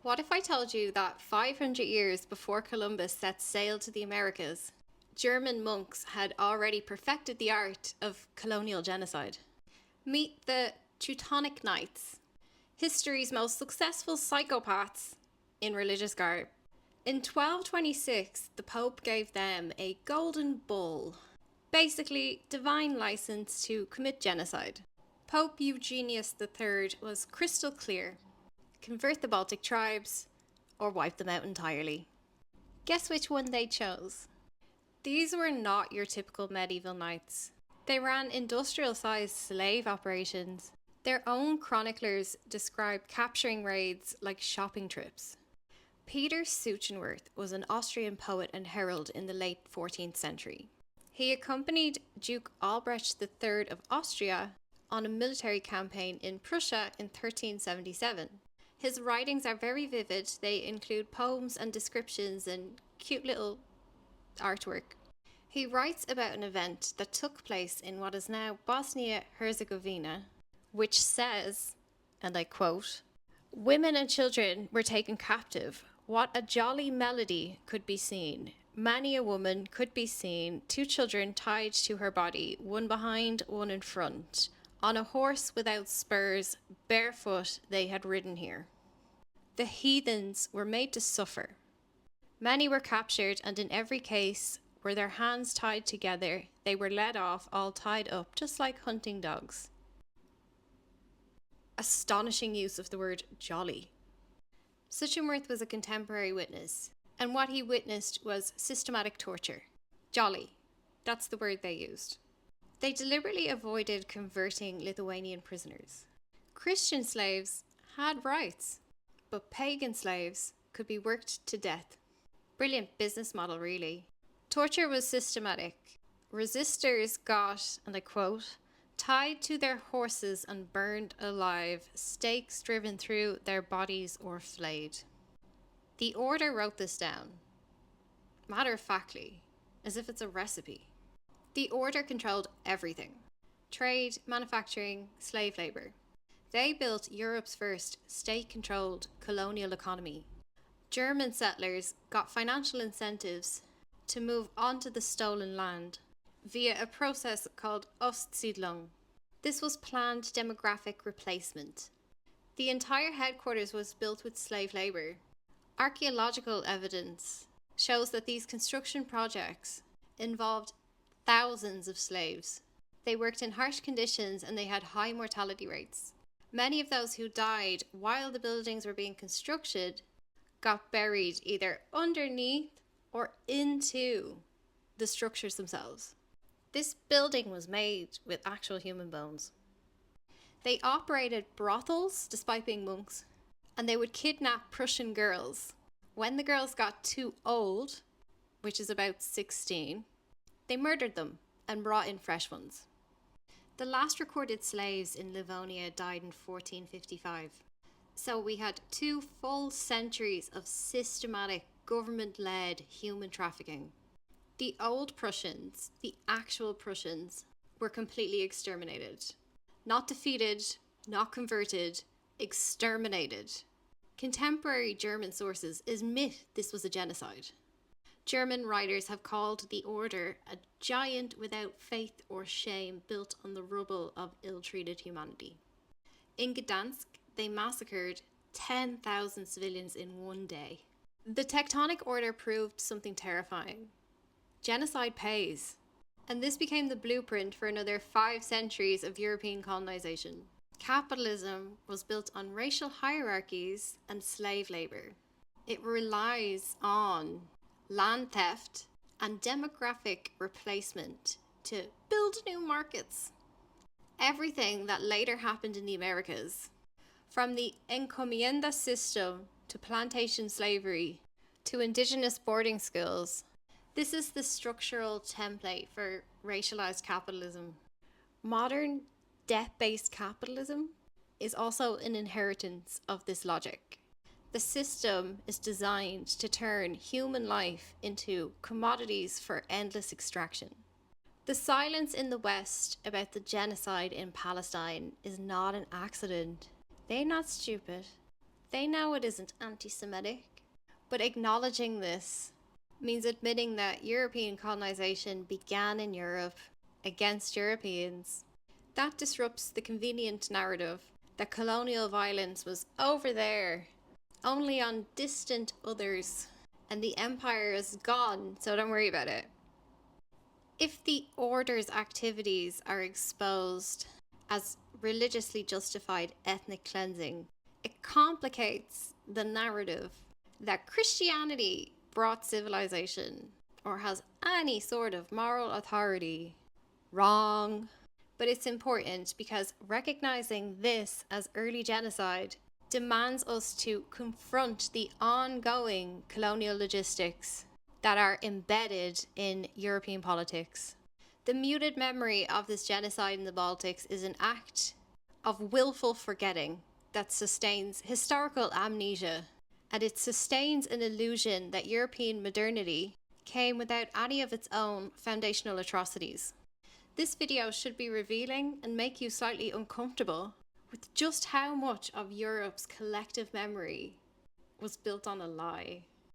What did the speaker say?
What if I told you that 500 years before Columbus set sail to the Americas, German monks had already perfected the art of colonial genocide? Meet the Teutonic Knights, history's most successful psychopaths in religious garb. In 1226, the Pope gave them a golden bull, basically divine license to commit genocide. Pope Eugenius III was crystal clear: convert the Baltic tribes or wipe them out entirely. Guess which one they chose? These were not your typical medieval knights. They ran industrial-sized slave operations. Their own chroniclers described capturing raids like shopping trips. Peter Suchenworth was an Austrian poet and herald in the late 14th century. He accompanied Duke Albrecht III of Austria on a military campaign in Prussia in 1377. His writings are very vivid. They include poems and descriptions and cute little artwork. He writes about an event that took place in what is now Bosnia-Herzegovina, which says, and I quote, "Women and children were taken captive. What a jolly melody could be seen. Many a woman could be seen, 2 children tied to her body, one behind, one in front. On a horse without spurs, barefoot they had ridden here. The heathens were made to suffer. Many were captured, and in every case were their hands tied together. They were led off, all tied up, just like hunting dogs." Astonishing use of the word jolly. Suchenworth was a contemporary witness, and what he witnessed was systematic torture. Jolly, that's the word they used. They deliberately avoided converting Lithuanian prisoners. Christian slaves had rights, but pagan slaves could be worked to death. Brilliant business model, really. Torture was systematic. Resistors got, and I quote, "tied to their horses and burned alive, stakes driven through their bodies or flayed." The Order wrote this down, matter-of-factly, as if it's a recipe. The Order controlled everything: trade, manufacturing, slave labour. They built Europe's first state-controlled colonial economy. German settlers got financial incentives to move onto the stolen land via a process called Ostsiedlung. This was planned demographic replacement. The entire headquarters was built with slave labour. Archaeological evidence shows that these construction projects involved thousands of slaves. They worked in harsh conditions and they had high mortality rates. Many of those who died while the buildings were being constructed got buried either underneath or into the structures themselves. This building was made with actual human bones. They operated brothels despite being monks, and they would kidnap Prussian girls. When the girls got too old, which is about 16, they murdered them and brought in fresh ones. The last recorded slaves in Livonia died in 1455. So we had 2 full centuries of systematic government-led human trafficking. The old Prussians, the actual Prussians, were completely exterminated. Not defeated, not converted, exterminated. Contemporary German sources admit this was a genocide. German writers have called the Order a giant without faith or shame built on the rubble of ill-treated humanity. In Gdansk, they massacred 10,000 civilians in one day. The Teutonic Order proved something terrifying. Genocide pays. And this became the blueprint for another 5 centuries of European colonization. Capitalism was built on racial hierarchies and slave labor. It relies on land theft and demographic replacement to build new markets. Everything that later happened in the Americas, from the encomienda system to plantation slavery to indigenous boarding schools, this is the structural template for racialized capitalism. Modern debt-based capitalism is also an inheritance of this logic. The system is designed to turn human life into commodities for endless extraction. The silence in the West about the genocide in Palestine is not an accident. They're not stupid. They know it isn't anti-Semitic, but acknowledging this means admitting that European colonization began in Europe against Europeans. That disrupts the convenient narrative that colonial violence was over there, only on distant others, and the empire is gone, so don't worry about it. If the order's activities are exposed as religiously justified ethnic cleansing, it complicates the narrative that Christianity brought civilization or has any sort of moral authority. Wrong. But it's important because recognizing this as early genocide demands us to confront the ongoing colonial logistics that are embedded in European politics. The muted memory of this genocide in the Baltics is an act of willful forgetting that sustains historical amnesia, and it sustains an illusion that European modernity came without any of its own foundational atrocities. This video should be revealing and make you slightly uncomfortable with just how much of Europe's collective memory was built on a lie.